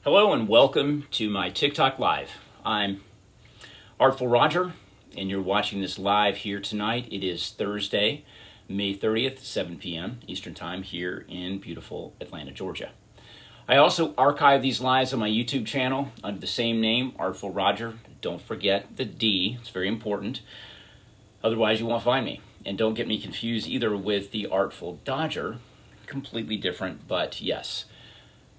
Hello and welcome to my TikTok Live. I'm Artful Roger and you're watching this live here tonight. It is Thursday, May 30th, 7 p.m. Eastern Time here in beautiful Atlanta, Georgia. I also archive these lives on my YouTube channel under the same name, Artful Roger. Don't forget the D, it's very important. Otherwise you won't find me. And don't get me confused either with the Artful Dodger. Completely different, but yes.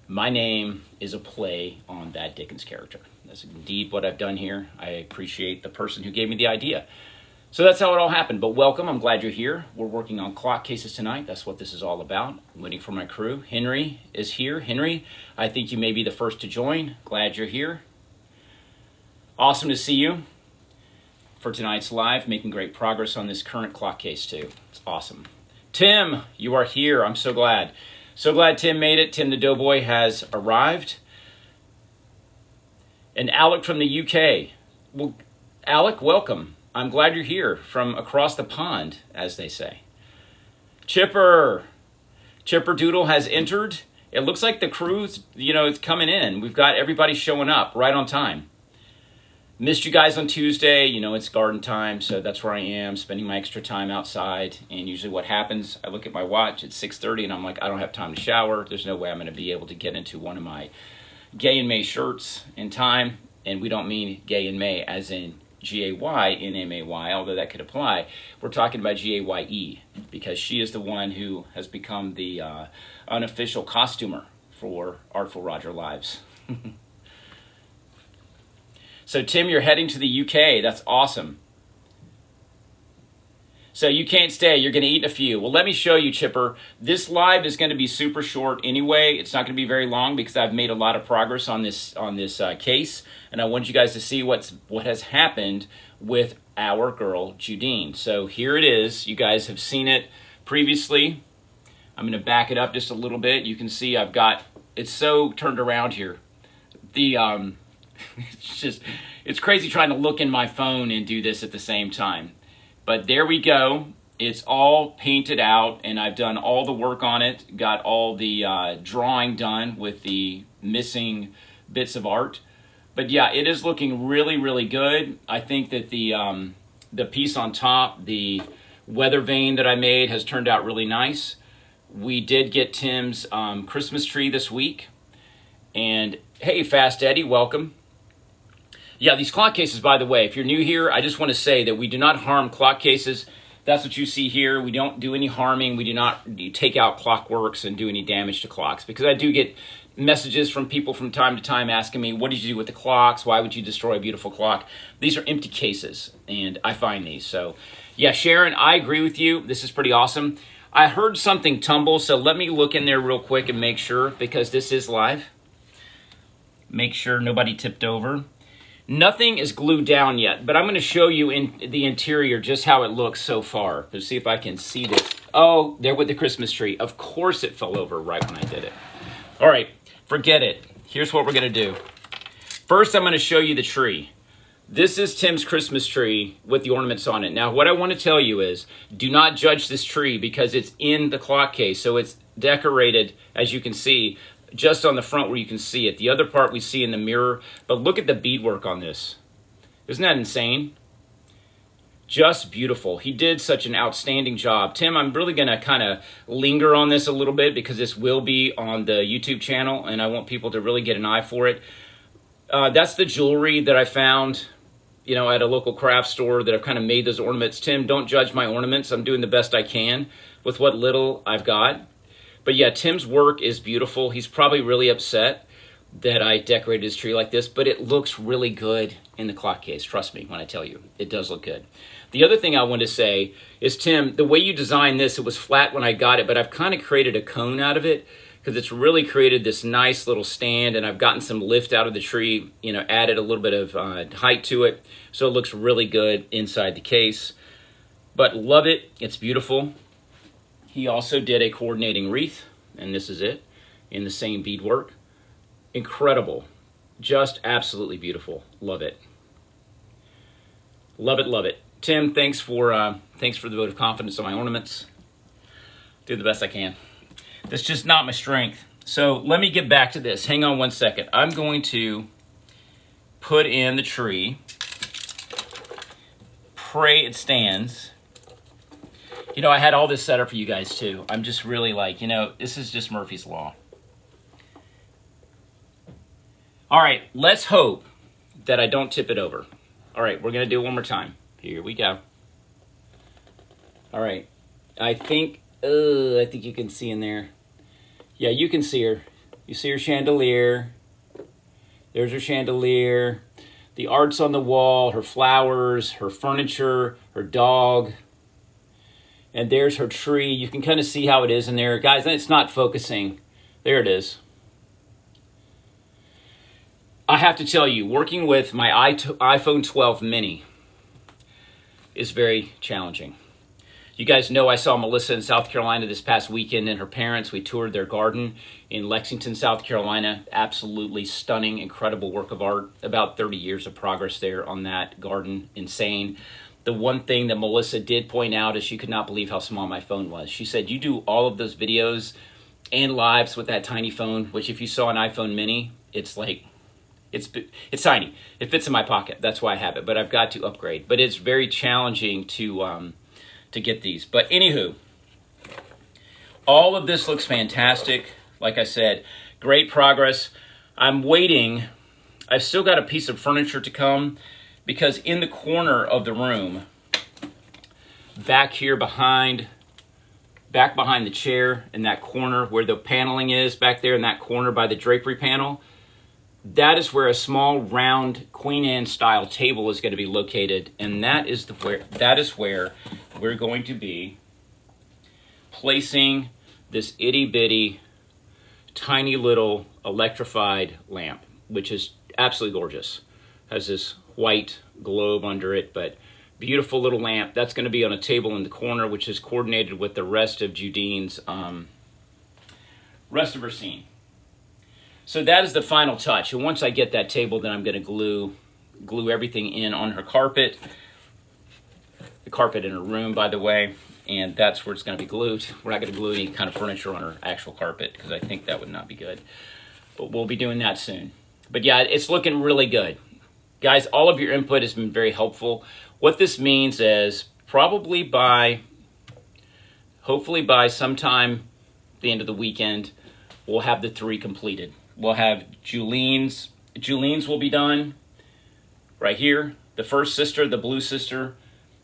My name is a play on that Dickens character. That's indeed what I've done here. I appreciate the person who gave me the idea. So that's how it all happened, but welcome. I'm glad you're here. We're working on clock cases tonight. That's what this is all about. I'm waiting for my crew. Henry is here. Henry, I think you may be the first to join. Glad you're here. Awesome to see you for tonight's live, making great progress on this current clock case too. It's awesome. Tim, you are here. I'm so glad. So glad Tim made it. Tim the Doughboy has arrived. And Alec from the UK. Well, Alec, welcome. I'm glad you're here from across the pond, as they say. Chipper Doodle has entered. It looks like the crew's, it's coming in. We've got everybody showing up right on time. Missed you guys on Tuesday. It's garden time, so that's where I am, spending my extra time outside. And usually what happens, I look at my watch, it's 6:30, and I'm like, I don't have time to shower. There's no way I'm going to be able to get into one of my Gay in May shirts in time. And we don't mean gay in May as in G-A-Y-N-M-A-Y, although that could apply. We're talking about G-A-Y-E, because she is the one who has become the unofficial costumer for Artful Roger Lives. So Tim, you're heading to the UK. That's awesome. So you can't stay. You're going to eat a few. Well, let me show you, Chipper. This live is going to be super short anyway. It's not going to be very long because I've made a lot of progress on this case, and I want you guys to see what has happened with our girl Judine. So here it is. You guys have seen it previously. I'm going to back it up just a little bit. You can see it's so turned around here. It's crazy trying to look in my phone and do this at the same time. But there we go. It's all painted out, and I've done all the work on it, got all the drawing done with the missing bits of art. But yeah, it is looking really, really good. I think that the piece on top, the weather vane that I made, has turned out really nice. We did get Tim's Christmas tree this week. And hey, Fast Eddie, welcome. Yeah, these clock cases, by the way, if you're new here, I just want to say that we do not harm clock cases. That's what you see here. We don't do any harming. We do not take out clockworks and do any damage to clocks, because I do get messages from people from time to time asking me, what did you do with the clocks? Why would you destroy a beautiful clock? These are empty cases, and I find these. So, yeah, Sharon, I agree with you. This is pretty awesome. I heard something tumble, so let me look in there real quick and make sure, because this is live. Make sure nobody tipped over. Nothing is glued down yet, but I'm going to show you in the interior just how it looks so far. Let's see if I can see this. Oh, there with the Christmas tree. Of course it fell over right when I did it. All right, forget it. Here's what we're going to do. First, I'm going to show you the tree. This is Tim's Christmas tree with the ornaments on it. Now, what I want to tell you is, do not judge this tree because it's in the clock case. So it's decorated, as you can see, just on the front where you can see it. The other part we see in the mirror. But look at the beadwork on this. Isn't that insane? Just beautiful. He did such an outstanding job. Tim, I'm really going to kind of linger on this a little bit because this will be on the YouTube channel, and I want people to really get an eye for it. That's the jewelry that I found, at a local craft store that I've kind of made those ornaments. Tim, don't judge my ornaments. I'm doing the best I can with what little I've got. But yeah, Tim's work is beautiful. He's probably really upset that I decorated his tree like this, but it looks really good in the clock case. Trust me when I tell you, it does look good. The other thing I want to say is, Tim, the way you designed this, it was flat when I got it, but I've kind of created a cone out of it because it's really created this nice little stand, and I've gotten some lift out of the tree, added a little bit of height to it, so it looks really good inside the case. But love it. It's beautiful. He also did a coordinating wreath, and this is it, in the same beadwork. Incredible. Just absolutely beautiful. Love it. Love it, love it. Tim, thanks for the vote of confidence on my ornaments. Do the best I can. That's just not my strength. So let me get back to this. Hang on one second. I'm going to put in the tree. Pray it stands. You know, I had all this set up for you guys too. I'm just really like, you know, this is just Murphy's Law. All right, let's hope that I don't tip it over. All right, we're gonna do it one more time. Here we go. All right, I think you can see in there. Yeah, you can see her. You see her chandelier. There's her chandelier. The art's on the wall, her flowers, her furniture, her dog. And there's her tree. You can kind of see how it is in there. Guys, it's not focusing. There it is. I have to tell you, working with my iPhone 12 mini is very challenging. You guys know I saw Melissa in South Carolina this past weekend and her parents. We toured their garden in Lexington, South Carolina. Absolutely stunning, incredible work of art. About 30 years of progress there on that garden. Insane. The one thing that Melissa did point out is she could not believe how small my phone was. She said, you do all of those videos and lives with that tiny phone, which if you saw an iPhone mini, it's like, it's tiny. It fits in my pocket. That's why I have it, but I've got to upgrade. But it's very challenging to get these. But anywho, all of this looks fantastic. Like I said, great progress. I'm waiting. I've still got a piece of furniture to come, because in the corner of the room, back here behind the chair, in that corner where the paneling is, back there in that corner by the drapery panel, that is where a small round Queen Anne style table is going to be located, and that is where we're going to be placing this itty bitty tiny little electrified lamp, which is absolutely gorgeous. Has this white globe under it, but beautiful little lamp. That's going to be on a table in the corner, which is coordinated with the rest of Judine's rest of her scene. So that is the final touch. And once I get that table, then I'm going to glue everything in on her carpet. The carpet in her room, by the way, and that's where it's going to be glued. We're not going to glue any kind of furniture on her actual carpet because I think that would not be good. But we'll be doing that soon. But yeah, it's looking really good. Guys, all of your input has been very helpful. What this means is hopefully by sometime the end of the weekend, we'll have the 3 completed. We'll have Julene's will be done right here. The first sister, the blue sister,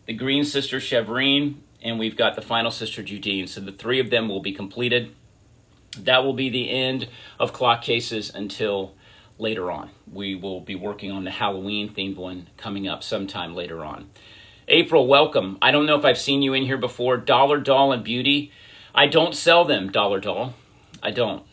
the green sister, Chevrine, and we've got the final sister, Judine. So the 3 of them will be completed. That will be the end of clock cases until later on. We will be working on the Halloween themed one coming up sometime later on. April, welcome. I don't know if I've seen you in here before. Dollar Doll and Beauty. I don't sell them, Dollar Doll. I don't.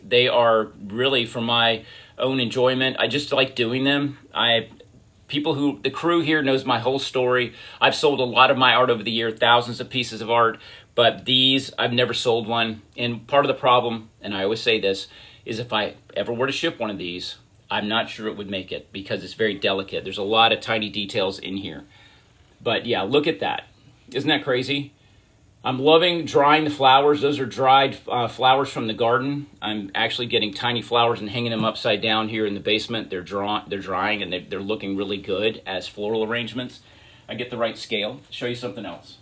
They are really for my own enjoyment. I just like doing them. The crew here knows my whole story. I've sold a lot of my art over the year, thousands of pieces of art, but these, I've never sold one. And part of the problem, and I always say this, is if I ever were to ship one of these, I'm not sure it would make it because it's very delicate. There's a lot of tiny details in here. But yeah, look at that. Isn't that crazy? I'm loving drying the flowers. Those are dried flowers from the garden. I'm actually getting tiny flowers and hanging them upside down here in the basement. They're drying and they're looking really good as floral arrangements. I get the right scale. Show you something else.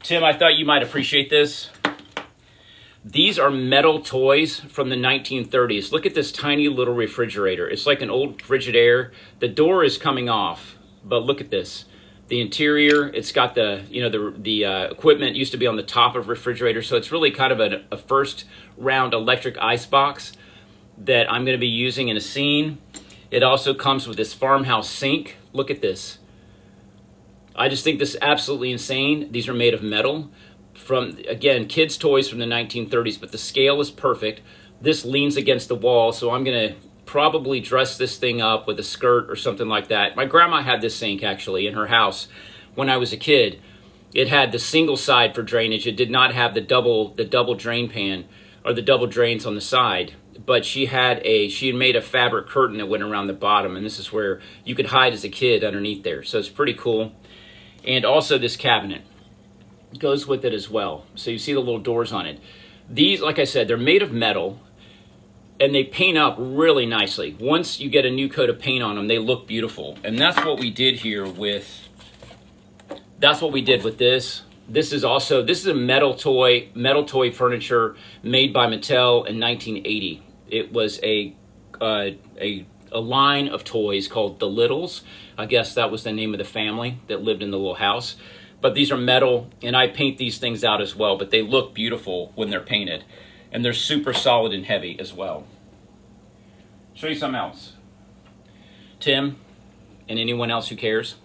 Tim, I thought you might appreciate this. These are metal toys from the 1930s. Look at this tiny little refrigerator. It's like an old Frigidaire. The door is coming off, but look at this. The interior, it's got the equipment used to be on the top of refrigerators, so it's really kind of a first round electric ice box that I'm going to be using in a scene. It also comes with this farmhouse sink. Look at this. I just think this is absolutely insane. These are made of metal. From, again, kids' toys from the 1930s, but the scale is perfect. This leans against the wall, so I'm going to probably dress this thing up with a skirt or something like that. My grandma had this sink, actually, in her house when I was a kid. It had the single side for drainage. It did not have the double drain pan or the double drains on the side. But she had made a fabric curtain that went around the bottom, and this is where you could hide as a kid underneath there. So it's pretty cool. And also this cabinet. goes with it as well. So you see the little doors on it. These, like I said, they're made of metal and they paint up really nicely. Once you get a new coat of paint on them, they look beautiful. And that's what we did here with, that's what we did with this. This is a metal toy furniture made by Mattel in 1980. It was a line of toys called the Littles. I guess that was the name of the family that lived in the little house. But these are metal, and I paint these things out as well, but they look beautiful when they're painted. And they're super solid and heavy as well. Show you something else. Tim, and anyone else who cares.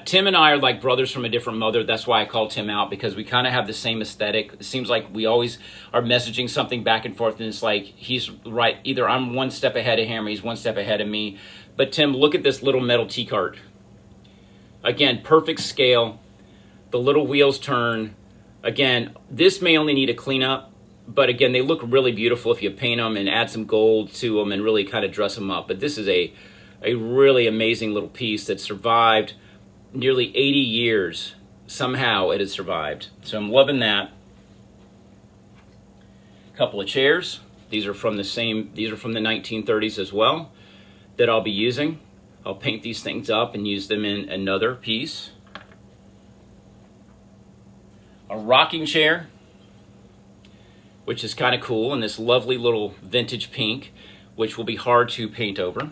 Tim and I are like brothers from a different mother. That's why I call Tim out, because we kind of have the same aesthetic. It seems like we always are messaging something back and forth, and it's like he's right. Either I'm one step ahead of him or he's one step ahead of me. But Tim, look at this little metal tea cart. Again, perfect scale. The little wheels turn. Again, this may only need a cleanup, but again, they look really beautiful if you paint them and add some gold to them and really kind of dress them up. But this is a really amazing little piece that survived nearly 80 years. Somehow it has survived. So I'm loving that. A couple of chairs. These are from the 1930s as well that I'll be using. I'll paint these things up and use them in another piece. A rocking chair, which is kind of cool, in this lovely little vintage pink, which will be hard to paint over.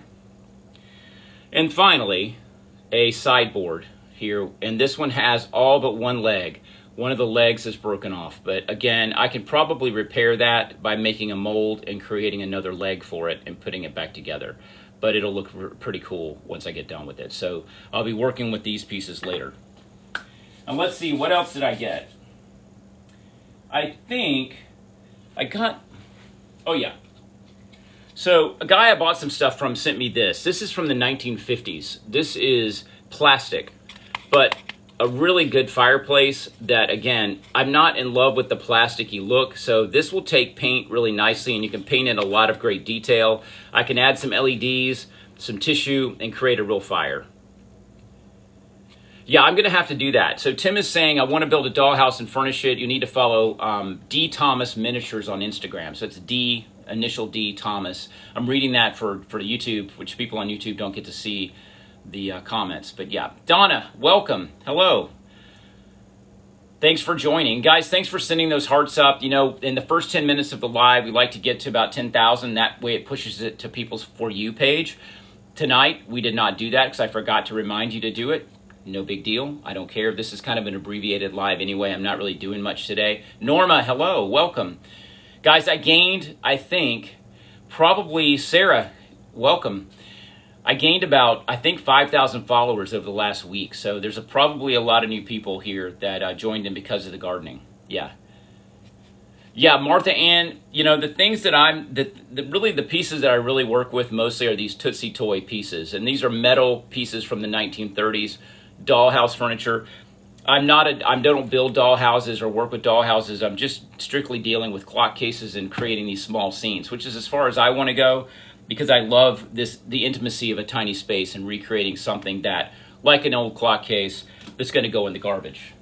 And finally, a sideboard here, and this one has all but one leg. One of the legs is broken off, but again, I can probably repair that by making a mold and creating another leg for it and putting it back together. But it'll look pretty cool once I get done with it. So I'll be working with these pieces later. And let's see, what else did I get? I think I got, oh yeah. So a guy I bought some stuff from sent me this. This is from the 1950s. This is plastic, but a really good fireplace that, again, I'm not in love with the plasticky look, so this will take paint really nicely, and you can paint in a lot of great detail. I can add some LEDs, some tissue, and create a real fire. Yeah, I'm going to have to do that. So Tim is saying, I want to build a dollhouse and furnish it. You need to follow D. Thomas Miniatures on Instagram. So it's D, initial D, Thomas. I'm reading that for YouTube, which people on YouTube don't get to see the comments. But yeah, Donna, welcome. Hello. Thanks for joining. Guys, thanks for sending those hearts up. You know, in the first 10 minutes of the live, we like to get to about 10,000. That way it pushes it to people's For You page. Tonight, we did not do that because I forgot to remind you to do it. No big deal. I don't care. This is kind of an abbreviated live anyway. I'm not really doing much today. Norma, hello. Welcome. Guys, I gained, I think, probably, Sarah, welcome. I gained about, I think, 5,000 followers over the last week. So there's probably a lot of new people here that joined in because of the gardening. Yeah. Yeah, Martha Ann, you know, the things that really the pieces that I really work with mostly are these Tootsie Toy pieces. And these are metal pieces from the 1930s, dollhouse furniture. I don't build dollhouses or work with dollhouses. I'm just strictly dealing with clock cases and creating these small scenes, which is as far as I want to go, because I love the intimacy of a tiny space and recreating something that, like an old clock case, that's going to go in the garbage.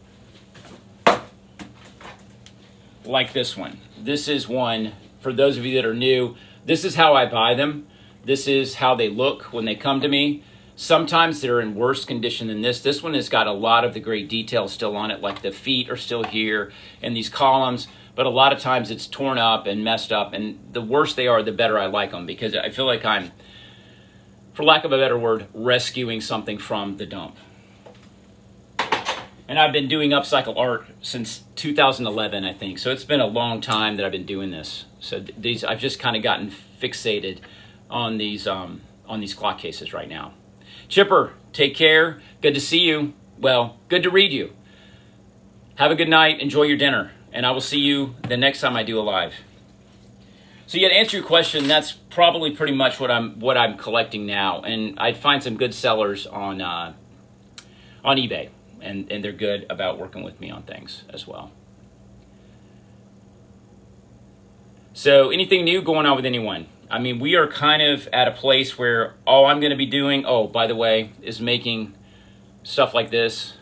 Like this one. This is one, for those of you that are new, this is how I buy them. This is how they look when they come to me. Sometimes they're in worse condition than this. This one has got a lot of the great details still on it, like the feet are still here and these columns, but a lot of times it's torn up and messed up, and the worse they are, the better I like them, because I feel like I'm, for lack of a better word, rescuing something from the dump. And I've been doing upcycle art since 2011, I think. So it's been a long time that I've been doing this. So I've just kind of gotten fixated on these clock cases right now. Chipper, take care. Good to see you. Well, good to read you. Have a good night. Enjoy your dinner. And I will see you the next time I do a live. So yeah, to answer your question, that's probably pretty much what I'm collecting now. And I'd find some good sellers on eBay. And they're good about working with me on things as well. So anything new going on with anyone? I mean, we are kind of at a place where all I'm going to be doing, oh, by the way, is making stuff like this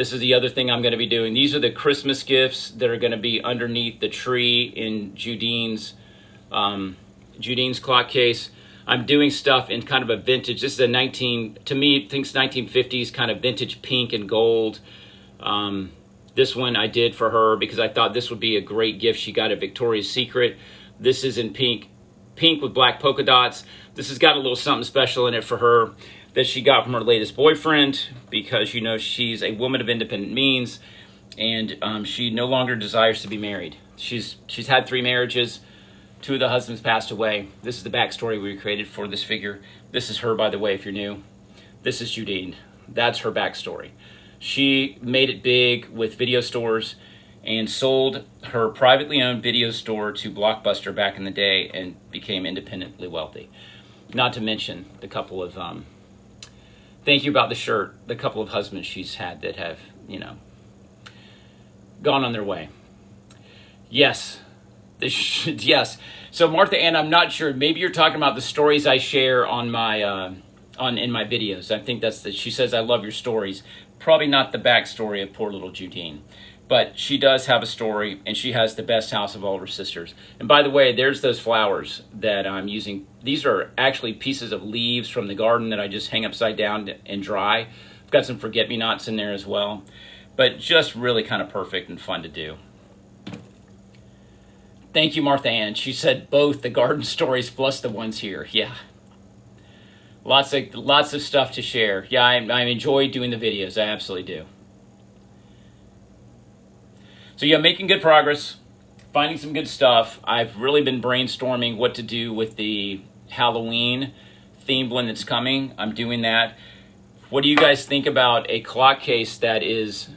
This is the other thing I'm going to be doing. These are the Christmas gifts that are going to be underneath the tree in Judine's clock case. I'm doing stuff in kind of a vintage. This is a to me, I think it's 1950s kind of vintage pink and gold. This one I did for her because I thought this would be a great gift. She got at Victoria's Secret. This is in pink with black polka dots. This has got a little something special in it for her that she got from her latest boyfriend because, you know, she's a woman of independent means and she no longer desires to be married. She's had 3 marriages. 2 of the husbands passed away. This is the backstory we created for this figure. This is her, by the way, if you're new. This is Judine. That's her backstory. She made it big with video stores and sold her privately owned video store to Blockbuster back in the day and became independently wealthy. Not to mention the couple of, thank you about the shirt, the couple of husbands she's had that have, you know, gone on their way. Yes. Yes. So Martha Ann, I'm not sure. Maybe you're talking about the stories I share on my in my videos. I think that's she says I love your stories. Probably not the backstory of poor little Judine, but she does have a story, and she has the best house of all her sisters. And by the way, there's those flowers that I'm using. These are actually pieces of leaves from the garden that I just hang upside down and dry. I've got some forget-me-nots in there as well, but just really kind of perfect and fun to do. Thank you, Martha Ann. She said both the garden stories plus the ones here. Yeah. Lots of stuff to share. Yeah, I enjoy doing the videos. I absolutely do. So yeah, making good progress, finding some good stuff. I've really been brainstorming what to do with the Halloween themed one that's coming. I'm doing that. What do you guys think about a clock case that is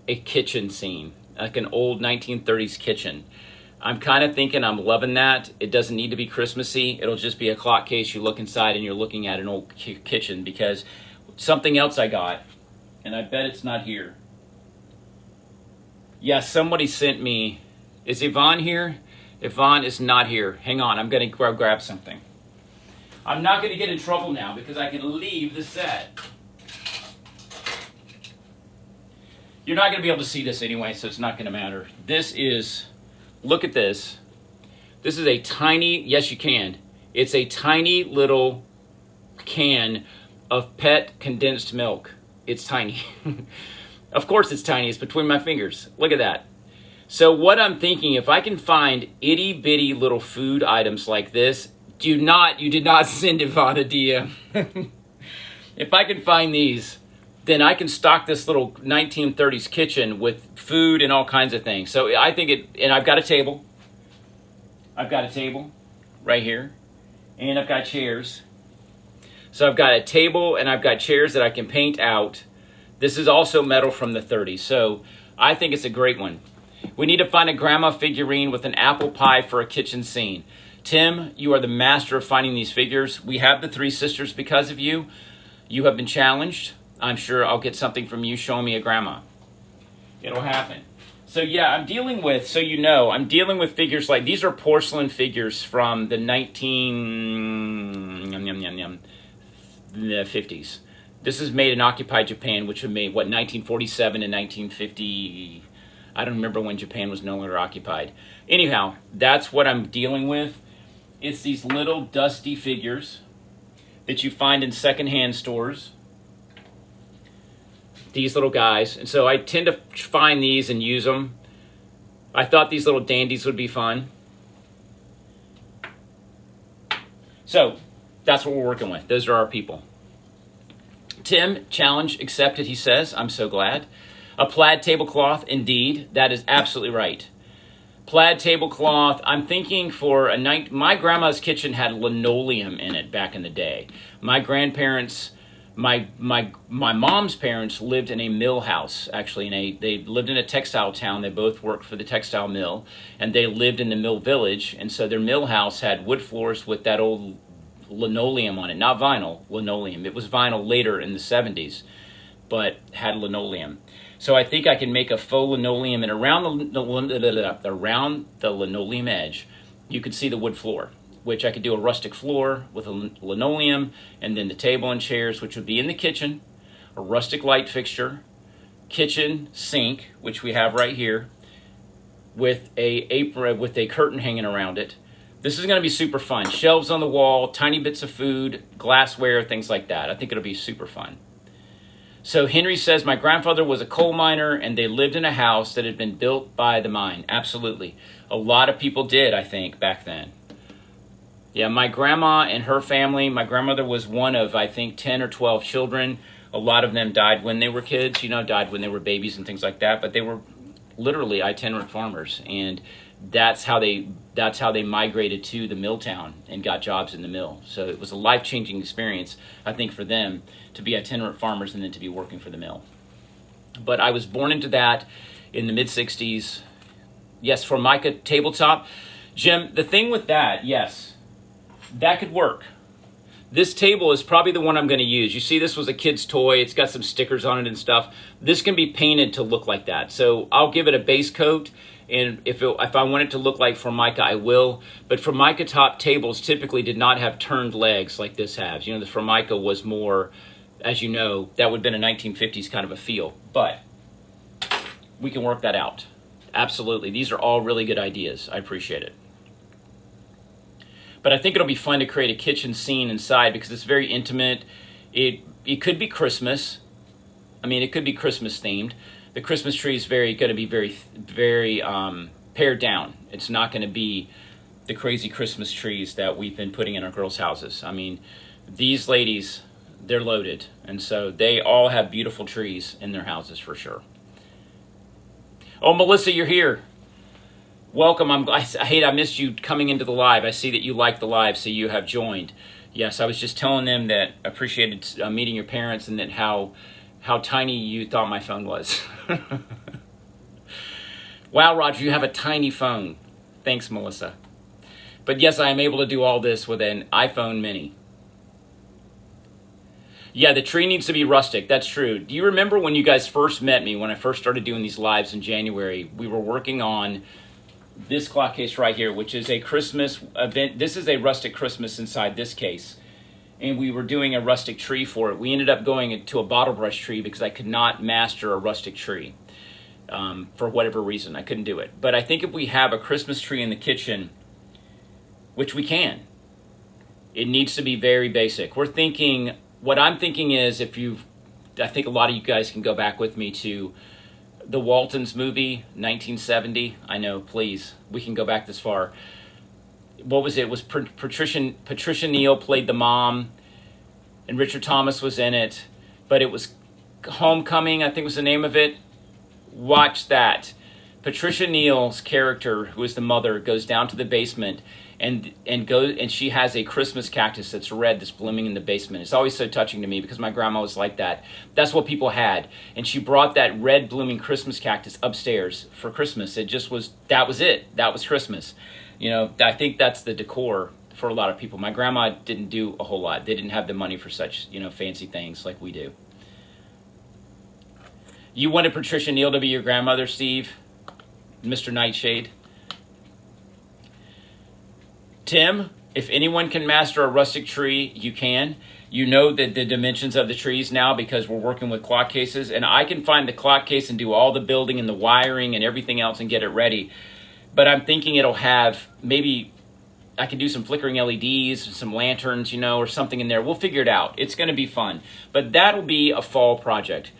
a kitchen scene, like an old 1930s kitchen? I'm kind of thinking I'm loving that. It doesn't need to be Christmassy. It'll just be a clock case. You look inside and you're looking at an old kitchen, because something else I got, and I bet it's not here. Yeah, somebody sent me. Is Yvonne here? Yvonne is not here. Hang on, I'm going to grab something. I'm not going to get in trouble now because I can leave the set. You're not going to be able to see this anyway, so it's not going to matter. This is... Look at this. This is a tiny, yes you can, it's a tiny little can of pet condensed milk. It's tiny. Of course it's tiny, it's between my fingers. Look at that. So what I'm thinking, if I can find itty bitty little food items like this, you did not send Yvonne a DM. If I can find these, then I can stock this little 1930s kitchen with food and all kinds of things. So I think and I've got a table. I've got a table right here, and I've got chairs. So I've got a table and I've got chairs that I can paint out. This is also metal from the 30s, so I think it's a great one. We need to find a grandma figurine with an apple pie for a kitchen scene. Tim, you are the master of finding these figures. We have the 3 sisters because of you. You have been challenged. I'm sure I'll get something from you showing me a grandma. It'll happen. So yeah, I'm dealing with figures like, these are porcelain figures from the 50s. This is made in occupied Japan, which was made, what, 1947 and 1950. I don't remember when Japan was no longer occupied. Anyhow, that's what I'm dealing with. It's these little dusty figures that you find in secondhand stores. These little guys. And so I tend to find these and use them. I thought these little dandies would be fun. So that's what we're working with. Those are our people. Tim, challenge accepted, he says. I'm so glad. A plaid tablecloth, indeed. That is absolutely right. Plaid tablecloth. I'm thinking for a night. My grandma's kitchen had linoleum in it back in the day. My grandparents... My mom's parents lived in a mill house, actually. They lived in a textile town. They both worked for the textile mill, and they lived in the mill village. And so their mill house had wood floors with that old linoleum on it. Not vinyl, linoleum. It was vinyl later in the 70s, but had linoleum. So I think I can make a faux linoleum, and around the linoleum edge, you could see the wood floor, which I could do a rustic floor with a linoleum, and then the table and chairs, which would be in the kitchen, a rustic light fixture, kitchen sink, which we have right here, with a apron with a curtain hanging around it. This is going to be super fun. Shelves on the wall, tiny bits of food, glassware, things like that. I think it'll be super fun. So Henry says, my grandfather was a coal miner and they lived in a house that had been built by the mine. Absolutely. A lot of people did, I think, back then. Yeah, my grandma and her family, my grandmother was one of, I think, 10 or 12 children. A lot of them died when they were kids, died when they were babies and things like that. But they were literally itinerant farmers. And that's how they migrated to the mill town and got jobs in the mill. So it was a life-changing experience, I think, for them to be itinerant farmers and then to be working for the mill. But I was born into that in the mid-'60s. Yes, Formica tabletop. Jim, the thing with that, yes, that could work. This table is probably the one I'm going to use. You see, this was a kid's toy. It's got some stickers on it and stuff. This can be painted to look like that. So I'll give it a base coat. And if I want it to look like Formica, I will. But Formica top tables typically did not have turned legs like this has. The Formica was more, as you know, that would have been a 1950s kind of a feel. But we can work that out. Absolutely. These are all really good ideas. I appreciate it. But I think it'll be fun to create a kitchen scene inside because it's very intimate. It could be Christmas. I mean, it could be Christmas themed. The Christmas tree is going to be very pared down. It's not going to be the crazy Christmas trees that we've been putting in our girls' houses. I mean, these ladies, they're loaded. And so they all have beautiful trees in their houses for sure. Oh, Melissa, you're here. Welcome. I missed you coming into the live. I see that you like the live, so you have joined. Yes, I was just telling them that I appreciated meeting your parents and that how tiny you thought my phone was. Wow, Roger, you have a tiny phone. Thanks, Melissa. But yes, I am able to do all this with an iPhone mini. Yeah, the tree needs to be rustic. That's true. Do you remember when you guys first met me, when I first started doing these lives in January? We were working on this clock case right here, which is a Christmas event. This is a rustic Christmas inside this case. And we were doing a rustic tree for it. We ended up going to a bottle brush tree because I could not master a rustic tree. For whatever reason, I couldn't do it. But I think if we have a Christmas tree in the kitchen, which we can, it needs to be very basic. What I'm thinking is I think a lot of you guys can go back with me to the Waltons movie, 1970. I know, please, we can go back this far. What was it? It was Patricia Neal played the mom, and Richard Thomas was in it. But it was Homecoming, I think was the name of it. Watch that. Patricia Neal's character, who is the mother, goes down to the basement and she has a Christmas cactus that's red that's blooming in the basement. It's always so touching to me because my grandma was like that. That's what people had. And she brought that red blooming Christmas cactus upstairs for Christmas. That was it. That was Christmas. I think that's the decor for a lot of people. My grandma didn't do a whole lot. They didn't have the money for such, fancy things like we do. You wanted Patricia Neal to be your grandmother, Steve? Mr. Nightshade? Tim, if anyone can master a rustic tree, you can. You know the dimensions of the trees now because we're working with clock cases. And I can find the clock case and do all the building and the wiring and everything else and get it ready. But I'm thinking it'll have, maybe I can do some flickering LEDs, some lanterns, or something in there. We'll figure it out. It's going to be fun. But that'll be a fall project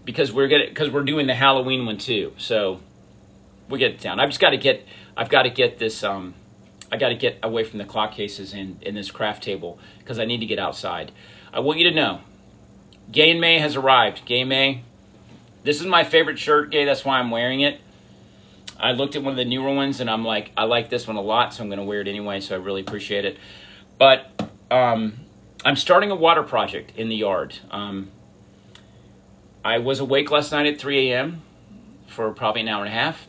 because we're doing the Halloween one too. So we'll get it down. I've got to get this, I got to get away from the clock cases in this craft table because I need to get outside. I want you to know, Gay and May has arrived. Gay May, this is my favorite shirt, Gay. That's why I'm wearing it. I looked at one of the newer ones and I'm like, I like this one a lot, so I'm going to wear it anyway, so I really appreciate it. But I'm starting a water project in the yard. I was awake last night at 3 a.m. for probably an hour and a half,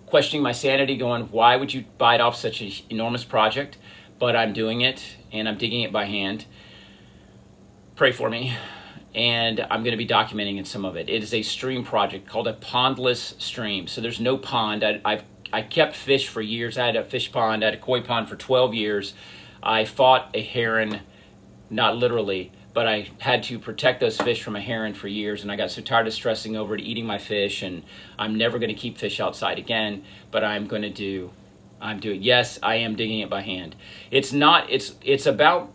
questioning my sanity, going, why would you bite off such an enormous project? But I'm doing it, and I'm digging it by hand. Pray for me. And I'm going to be documenting in some of it. It is a stream project called a pondless stream. So there's no pond. I kept fish for years. I had a fish pond. I had a koi pond for 12 years. I fought a heron, not literally, but I had to protect those fish from a heron for years, and I got so tired of stressing over it, eating my fish, and I'm never going to keep fish outside again, but I'm doing, yes, I am digging it by hand. It's about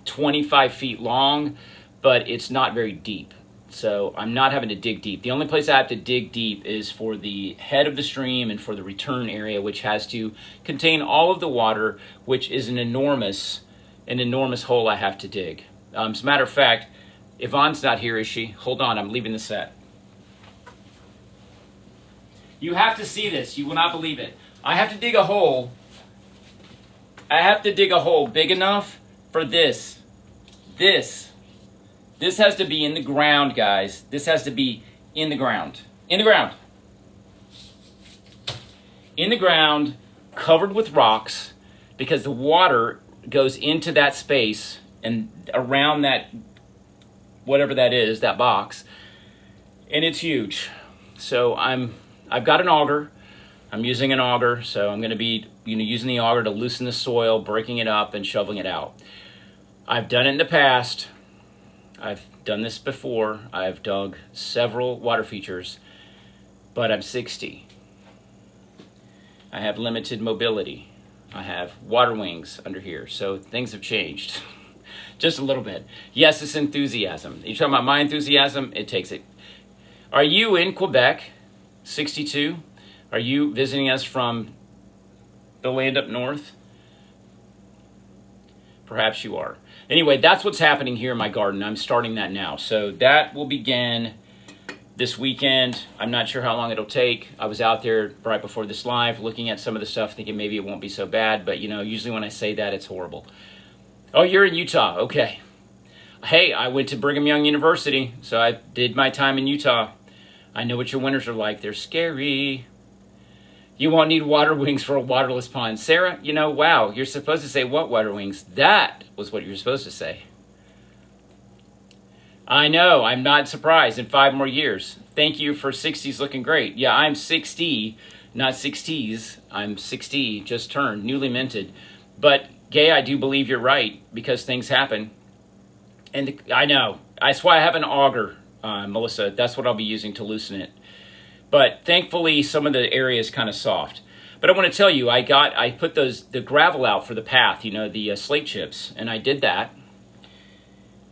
25 feet long, but it's not very deep. So I'm not having to dig deep. The only place I have to dig deep is for the head of the stream and for the return area, which has to contain all of the water, which is an enormous hole I have to dig. As a matter of fact, Yvonne's not here, is she? Hold on, I'm leaving the set. You have to see this. You will not believe it. I have to dig a hole. I have to dig a hole big enough for this. This has to be in the ground, guys. This has to be in the ground. In the ground. In the ground, covered with rocks, because the water goes into that space and around that, whatever that is, that box, and it's huge. So I've got an auger. I'm using an auger, so I'm going to be using the auger to loosen the soil, breaking it up, and shoveling it out. I've done it in the past. I've done this before. I've dug several water features, but I'm 60. I have limited mobility. I have water wings under here, so things have changed just a little bit. Yes, it's enthusiasm. You're talking about my enthusiasm? It takes it. Are you in Quebec, 62? Are you visiting us from the land up north? Perhaps you are. Anyway, that's what's happening here in my garden. I'm starting that now. So that will begin this weekend. I'm not sure how long it'll take. I was out there right before this live looking at some of the stuff, thinking maybe it won't be so bad. But, usually when I say that, it's horrible. Oh, you're in Utah. Okay. Hey, I went to Brigham Young University, so I did my time in Utah. I know what your winters are like. They're scary. You won't need water wings for a waterless pond. Sarah, wow, you're supposed to say what water wings? That was what you were supposed to say. I know, I'm not surprised. In 5 more years. Thank you for 60s looking great. Yeah, I'm 60, not 60s. I'm 60, just turned, newly minted. But, Gay, I do believe you're right, because things happen. And I know. That's why I have an auger, Melissa. That's what I'll be using to loosen it. But thankfully, some of the area is kind of soft. But I want to tell you, I put the gravel out for the path, the slate chips, and I did that.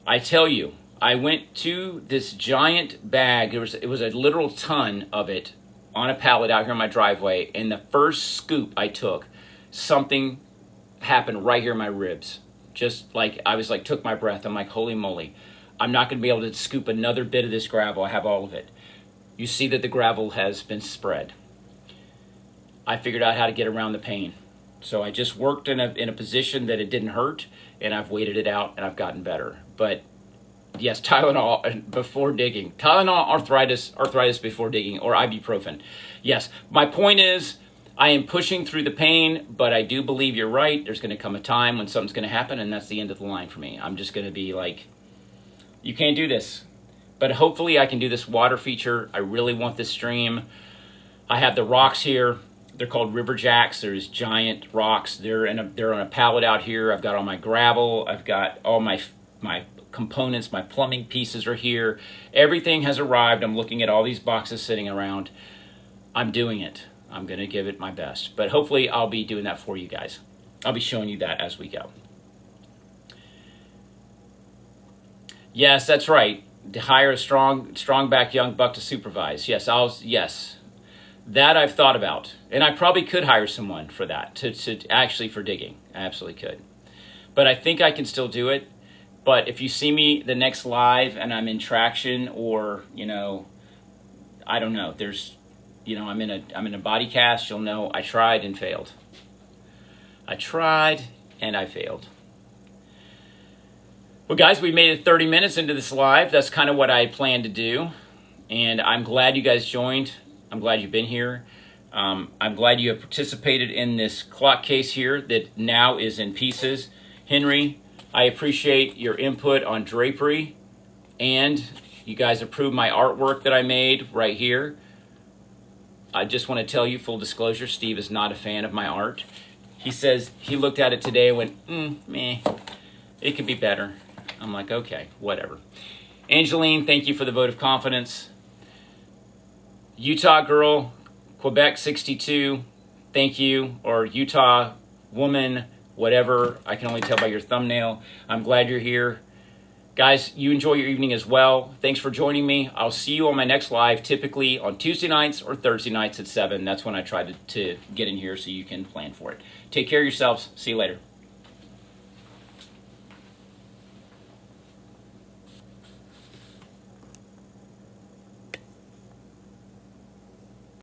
I tell you, I went to this giant bag. It was a literal ton of it on a pallet out here in my driveway. And the first scoop I took, something happened right here in my ribs. Just like, took my breath. I'm like, holy moly. I'm not going to be able to scoop another bit of this gravel. I have all of it. You see that the gravel has been spread. I figured out how to get around the pain. So I just worked in a position that it didn't hurt, and I've waited it out, and I've gotten better. But yes, Tylenol before digging. Tylenol, arthritis before digging, or ibuprofen. Yes, my point is, I am pushing through the pain, but I do believe you're right. There's going to come a time when something's going to happen, and that's the end of the line for me. I'm just going to be like, you can't do this. But hopefully I can do this water feature. I really want this stream. I have the rocks here. They're called river jacks. There's giant rocks. They're on a pallet out here. I've got all my gravel. I've got all my components. My plumbing pieces are here. Everything has arrived. I'm looking at all these boxes sitting around. I'm doing it. I'm going to give it my best. But hopefully I'll be doing that for you guys. I'll be showing you that as we go. Yes, that's right. To hire a strong back young buck to supervise. Yes, yes. That I've thought about. And I probably could hire someone for that, to actually for digging. I absolutely could. But I think I can still do it. But if you see me the next live and I'm in traction, or, I don't know, there's, I'm in a body cast, you'll know I tried and failed. I tried and I failed. Well, guys, we made it 30 minutes into this live. That's kind of what I planned to do. And I'm glad you guys joined. I'm glad you've been here. I'm glad you have participated in this clock case here that now is in pieces. Henry, I appreciate your input on drapery. And you guys approved my artwork that I made right here. I just want to tell you, full disclosure, Steve is not a fan of my art. He says he looked at it today and went, meh, it could be better. I'm like, okay, whatever. Angeline, thank you for the vote of confidence. Utah girl, Quebec 62, thank you. Or Utah woman, whatever. I can only tell by your thumbnail. I'm glad you're here. Guys, you enjoy your evening as well. Thanks for joining me. I'll see you on my next live, typically on Tuesday nights or Thursday nights at 7. That's when I try to get in here so you can plan for it. Take care of yourselves. See you later.